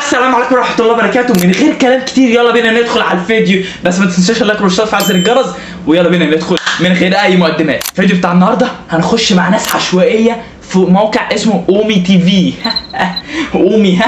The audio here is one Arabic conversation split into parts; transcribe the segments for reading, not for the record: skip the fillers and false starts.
السلام عليكم ورحمه الله وبركاته. من غير كلام كتير يلا بينا ندخل على الفيديو، بس ما تنساش اللايك والاشتراك في زر الجرس، ويلا بينا ندخل من غير اي مقدمات. الفيديو بتاع النهارده هنخش مع ناس عشوائيه في موقع اسمه اومي تي في. اومي.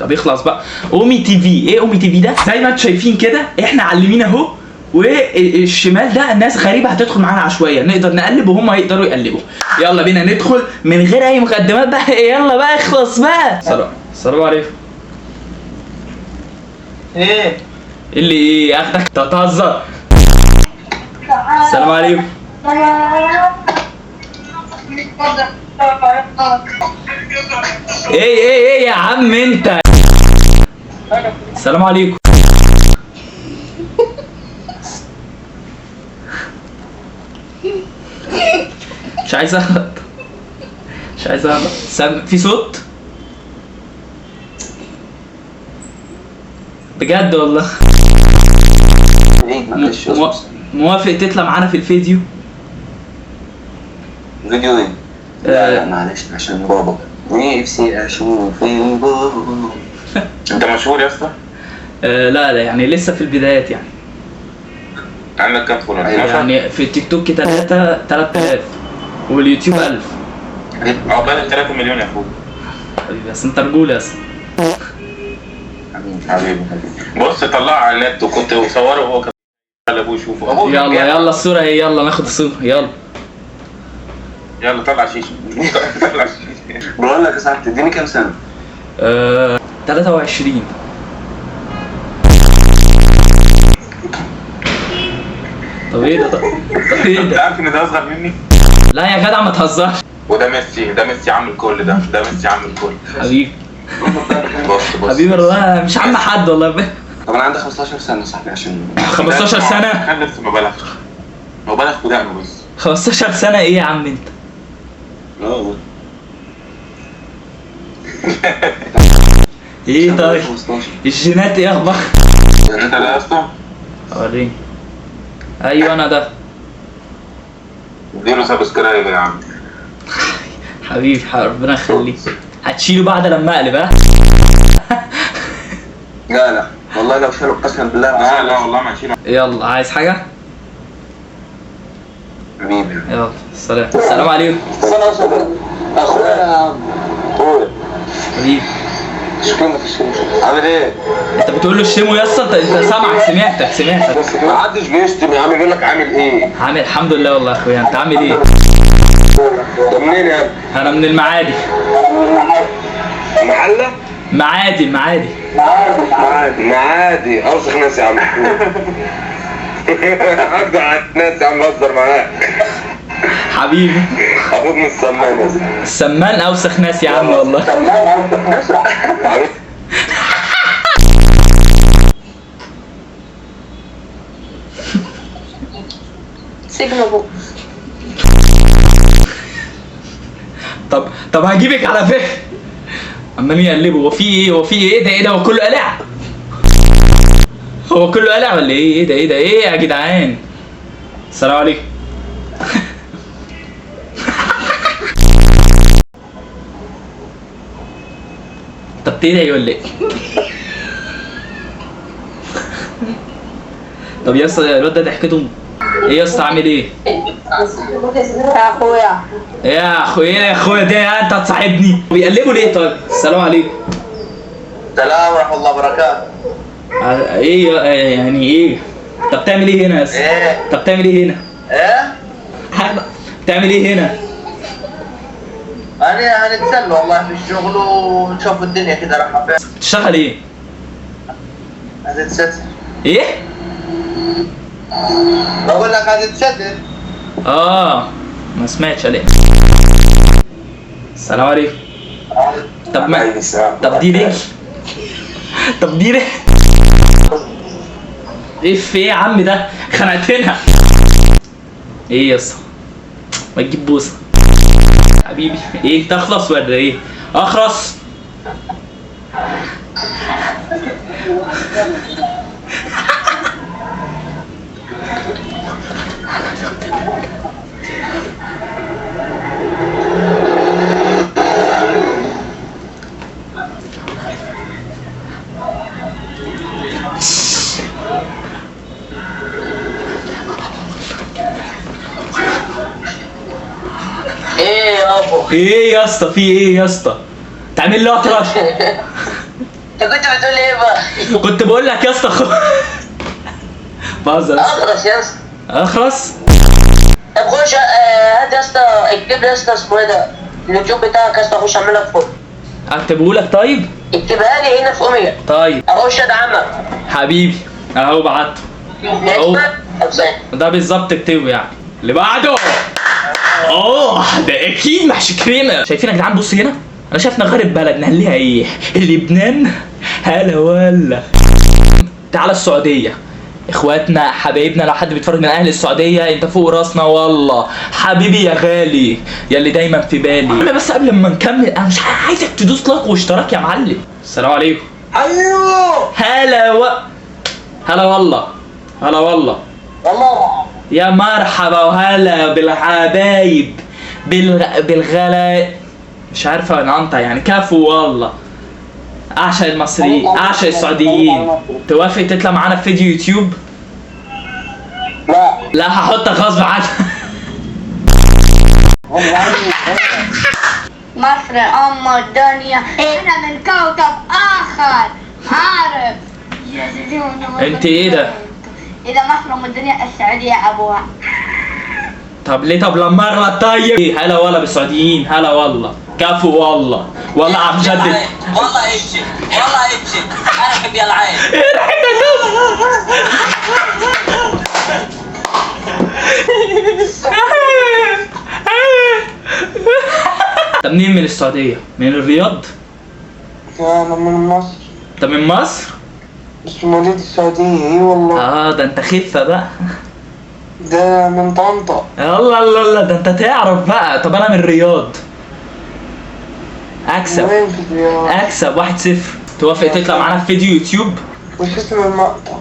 طب يخلص بقى. اومي تي في، ايه اومي تي في ده؟ زي ما انتم شايفين كده احنا على اليمين اهو، والشمال ده الناس غريبه هتدخل معانا عشوائيه، نقدر نقلب وهم يقدروا يقلبوا. يلا بينا ندخل من غير اي مقدمات بقى. يلا بقى اخلص بقى. السلام عليكم. ايه اللي ايه اخدك تتهزر. السلام عليكم. ايه يا عم انت. السلام عليكم. مش عايز اغلط، مش عايز اغلط. في صوت بجد والله. موافق تطلع معانا في الفيديو؟ فيديو ايه؟ لا معلش عشان بابا نفسي اشوف بابا. انت مشهور يا اسطى؟ لا يعني لسه في البدايات يعني. عندك كام فولور؟ يعني في التيك توك 3000 واليوتيوب 1000. عقبال 3 مليون يا اخويا. حبيبي بس انت رجوله يا اسطى. حبيبي بص طلعه على النت وكنت بصوره وهو كان ابوه يشوفه. يلا الصوره اهي، يلا ناخد الصوره. يلا طلع شيشه. طلع شيشه. بقول لك يا صاحبي تديني كام سنه؟ 23. طب ايه ده؟ انت عارف ان ده اصغر مني؟ لا يا جدع ما تهزرش. وده ميسي، ده ميسي عامل كل ده ميسي عامل كل. حبيبي بص حبيبي والله مش عم حد والله. طب انا عندي 15 سنه يا صاحبي عشان 15 سنه؟ كان لسه ما بلغش، هو بلغ في دقنه بس. 15 سنه ايه يا عم انت؟ اه ايه طيب الجينات ايه اخبار؟ انت لا يا اسطى وريني. ايوه انا ده. اديله سبسكرايب يا عم. حبيبي ربنا يخليك. هتشيله بعد لما اقلب ها؟ لا والله لو شالوا قسما بالله. لا والله ما هشيله. يلا عايز حاجه؟ حبيبي يلا سلام. السلام عليكم. اخويا يا عم. اخويا حبيبي شكرا في الشمس. عامل ايه؟ انت بتقول له اشتمه يا اسطى؟ انت سمعتك. بس ما حدش بيشتم يا عم، بيقول لك عامل ايه؟ عامل الحمد لله والله يا اخويا. انت عامل ايه؟ طب منين يا ابني؟ انا من المعادي. محله؟ المعادي. معادي اوسخ ناس يا عم. اجدع ناس يا عم، بهزر معاك. حبيبي ابوك من السمان يا اسطى. السمان اوسخ ناس يا عم والله. سجن ابوك. طب هجيبك على فكره. عمالين يقلبوا. هو في ايه ده هو كله قلع؟ ولا ايه؟ ايه ده ايه يا جدعان؟ السلام عليكم. طب تدعي ولا ايه؟ طب يا اسطى الواد ده ضحكته ايه يا اسطى؟ عامل ايه؟ يا اخويا. يا اخويا ده انت هتصاحبني؟ بيقلبوا ليه طيب؟ السلام عليكم. السلام ورحمه الله وبركاته. ايه يعني ايه؟ انت بتعمل ايه هنا يا اسطى؟ ايه؟ انت بتعمل ايه هنا؟ ايه؟ بتعمل ايه هنا؟ انا هنتسلى والله في الشغل ونشوف الدنيا كده رايحه فين. بتشتغل ايه؟ هتتستر. ايه؟ بقول لك هتتستر. ما سمعتش عليك. السلام عليكم. طب دي رجل. ايه في ايه يا عم ده؟ خنقتنا. ايه يا اسطى؟ ما تجيب بوسه حبيبي. ايه تخلص ولا ايه؟ اخرس. ايه يا اسطى؟ في ايه يا اسطى؟ تعمل لي اطرش؟ انت كنت بتقول ايه بقى؟ كنت بقول لك يا اسطى بهزر. اخرس يا اسطى. اخرس؟ طب خش هات يا اسطى، اكتب لي يا اسطى اسمه ايه ده؟ اليوتيوب بتاعك يا اسطى، اخش اعمل لك فولو. اكتبه لك طيب؟ اكتبها لي هنا في اوميجا. طيب اخش ادعمك. حبيبي اهو بعته. اسمك؟ طب ثانية. ده بالظبط اكتبه يعني. اللي بعده ده اكيد محشي كريمه. شايفين يا جدعان؟ بص هنا، انا شايف نغرب بلد نهليها ايه؟ لبنان. هلا ولا. تعالى السعوديه، اخواتنا حبايبنا، لو حد بيتفرج من اهل السعوديه انت فوق راسنا والله. حبيبي يا غالي يا اللي دايما في بالي. بس قبل ما نكمل انا مش عايزك تدوس لايك واشتراك يا معلم. السلام عليكم. ايوه. هلا والله. هلا والله. والله. يا مرحبا وهلا بالحبايب بالغلا. مش عارفه انطق يعني. كفو والله. اعشق المصريين، اعشق السعوديين. توافق تطلع معانا في فيديو يوتيوب؟ لا. لا هحطك غصب عنك. مصر أم الدنيا، احنا من كوكب آخر، عارف؟ انت ايه ده؟ إذا مصر أم الدنيا السعودية أبوها. طب ليه؟ طب لما اغلط طيب. هلا والله بالسعوديين. هلا والله. كفو والله. والله عم جدد. والله ابشر، والله ابشر، ارحب يا العين. طب منين؟ من السعودية؟ من الرياض؟ أنا من مصر، انت من مصر؟ بس مواليد السعودية. إي والله. ده انت خفة بقى. ده من طنطا. الله الله الله، ده انت تعرف بقى. طب انا من الرياض. اكسب. وين في الرياض؟ اكسب 1-0. توافق تطلع معانا في فيديو يوتيوب؟ وش اسم المقطع؟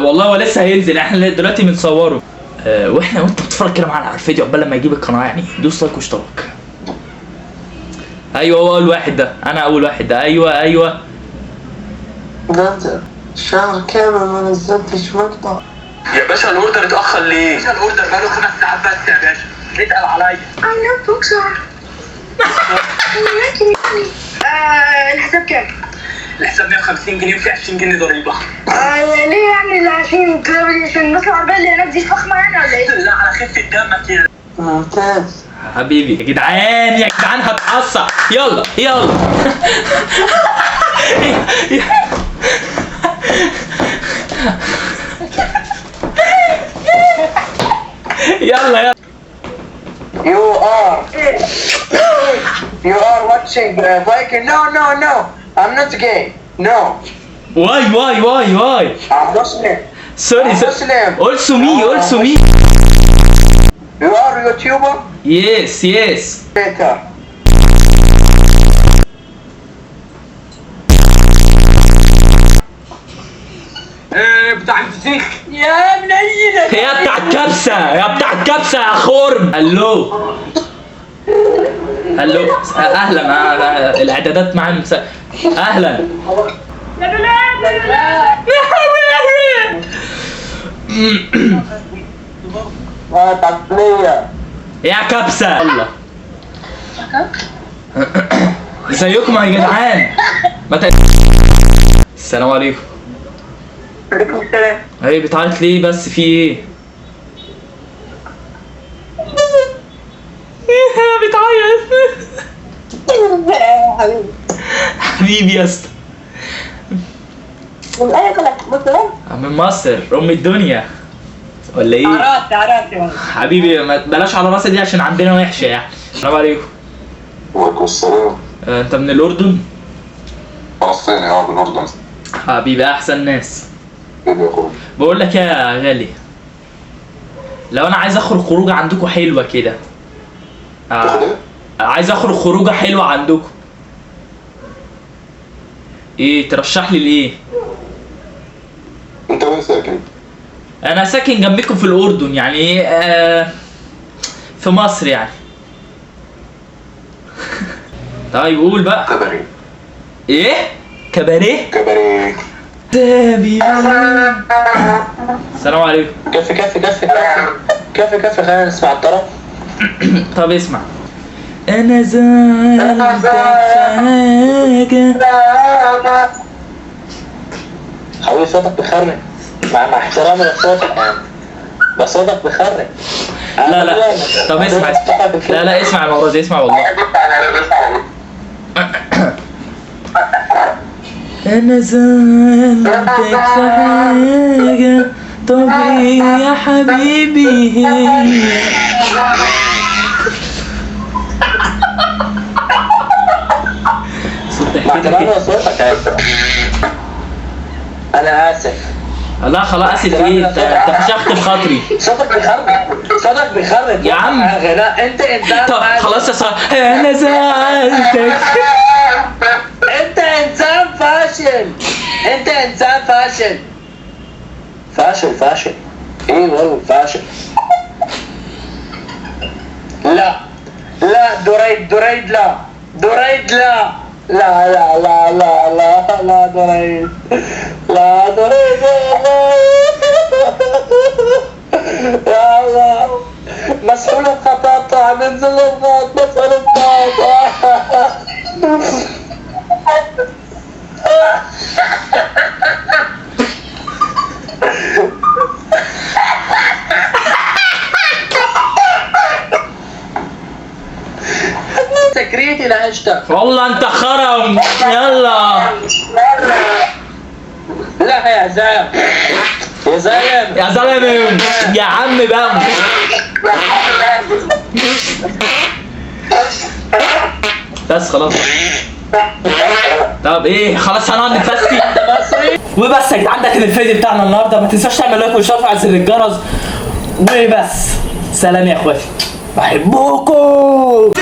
والله هو لسه هينزل، احنا دلوقتي بنصوره. واحنا وانت بتتفرج كده معانا على الفيديو قبل ما يجيب القناه يعني دوس لايك واشتراك. ايوه هو اول واحد ده، انا اول واحد ده. ايوه ده أنت شهر كامل ما نزلتش مقطع. يا باشا الاوردر اتاخر ليه؟ الاوردر بقاله 5 ساعات بس يا باشا، اتقل عليا. الحساب كام؟ الحساب 150 جنيه وفي 20 جنيه ضريبه. ليه يعني ال 20 كده عشان نطلع العربية اللي هناك دي فخمة يعني ولا ايه؟ لا على خفه دمك يا ممتاز. حبيبي. يا جدعان هتعصب. يلا يلا You are watching Viking. No. I'm not gay. No. واي I'm Muslim. سوري. Muslim. also me. You are YouTuber? yes. Better. بتاع الفسيخ. يا منيلة. يا بتاع الكبسه يا خرم. هلو اهلا. الاعدادات مع اهلا. تعطيني. يا كبسه الله. ازيكم يا جدعان؟ السلام عليكم. عليكم السلام. ايه بتعيط ليه بس؟ في ايه؟ بتعيط. حبيبي يا اسطى. من أي بلد؟ مسلم؟ من مصر ام الدنيا ولا ايه؟ عرفت. حبيبي ما بلاش على راسي دي عشان عندنا وحشه يعني. السلام عليكم. وعليكم السلام. انت من الاردن؟ فلسطيني من الاردن. حبيبي احسن ناس. ايه يا اخويا؟ بقول لك يا غالي، لو انا عايز اخرج خروجه عندكم حلوه كده. تاخد ايه؟ عايز اخرج خروجه حلوه عندكم. ايه ترشح لي ليه؟ انت وين ساكن؟ انا ساكن جنبكم في الاردن يعني ايه في مصر يعني. طيب قول بقى. كباريه. ايه؟ كباريه؟ كباريه. السلام عليكم. كفي خلينا نسمع الطرف. طب اسمع. انا زعلتك في حاجة. حبيبي صوتك بيخرب، مع احترامي لصوتك يعني، بس صوتك بيخرب. لا لا طب اسمع، لا لا اسمع المرة دي، اسمع والله. انا زعلتك في حاجة، طب ايه يا حبيبي هي؟ صوت مع ضحكتك احترامي إيه؟ لصوتك يعني. انا اسف. لا خلاص اسف ايه، انت فشخت بخاطري. صوتك بيخرب، صوتك بيخرب يا عم. لا انت طب خلاص يا صاحبي، انا زعلتك. انت انسان فاشل، انت انسان فاشل. فاشل فاشل ايه والله فاشل. لا لا دريد لا دريد لا لا لا لا لا لا لا دريد لا دريد يا الله. مسحول الخطاطة عم ينزل الغاط، مسحول الخطاطة. سكريتي لعشتك. والله انت خرم. يلا لا يا زلمة، يا زلمة، يا زلمه يا عم بقى. بس خلاص. طب ايه خلاص هنقعد نتفسي وبس يا جدعان. ده كان الفيديو بتاعنا النهارده. ما تنساش تعمل لايك وشرف على زر الجرس وبس. سلام يا اخواتي، بحبكم.